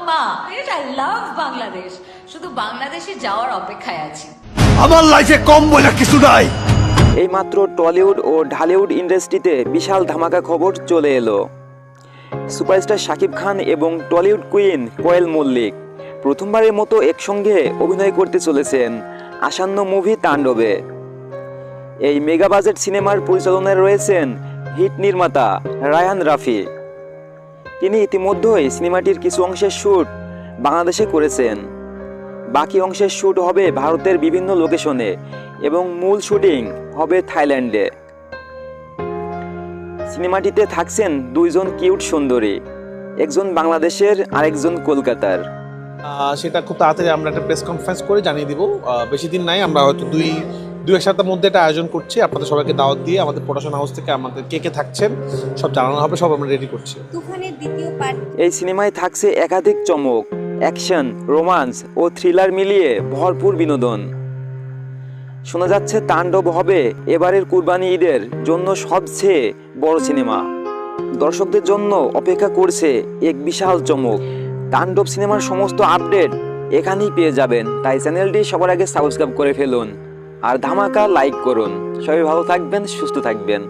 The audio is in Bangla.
মা আই লাভ বাংলাদেশ, শুধু বাংলাদেশে যাওয়ার অপেক্ষায় আছি। আমার লাইফে কম বলে কিছু নাই। এইমাত্র টলিউড ও ঢালিউড ইন্ডাস্ট্রিতে বিশাল ধামাকা খবর চলে এলো। সুপারস্টার শাকিব খান এবং টলিউড কুইন কোয়েল মল্লিক প্রথমবারের মতো একসঙ্গে অভিনয় করতে চলেছেন আসন্ন মুভি তাণ্ডবে। এই মেগা বাজেট সিনেমার পরিচালনায় রয়েছেন হিট নির্মাতা রায়হান রাফি। তিনি ইতিমধ্যেই সিনেমাটির কিছু অংশের শ্যুট বাংলাদেশে করেছেন, বাকি অংশের শ্যুট হবে ভারতের বিভিন্ন লোকেশনে এবং মূল শুটিং হবে থাইল্যান্ডে। সিনেমাটিতে থাকছেন দুইজন কিউট সুন্দরী, একজন বাংলাদেশের আরেকজন কলকাতার। সেটা খুব তাড়াতাড়ি আমরা একটা প্রেস কনফারেন্স করে জানিয়ে দিব। বেশি দিন নাই, আমরা হয়তো দুই এক সপ্তাহের মধ্যে এটা আয়োজন করছি। আপনাদের সবাইকে দাওয়াত দিয়ে আমাদের প্রোডাকশন হাউস থেকে আমাদের কে কে থাকছেন সব জানানো হবে, সব আমরা রেডি করছি। তুফানের দ্বিতীয় পার্ট। এই সিনেমায় থাকছে একাধিক চমক, অ্যাকশন, রোমান্স ও থ্রিলার মিলিয়ে ভরপুর বিনোদন। শোনা যাচ্ছে তাণ্ডব হবে এবারের কুরবানি ঈদের জন্য সবচেয়ে বড় সিনেমা। দর্শকদের জন্য অপেক্ষা করছে এক বিশাল চমক। তাণ্ডব সিনেমার সমস্ত আপডেট এখানেই পেয়ে যাবেন, তাই চ্যানেলটি সবার আগে সাবস্ক্রাইব করে ফেলুন আর ধামাকা লাইক করুন। সবাই ভালো থাকবেন, সুস্থ থাকবেন।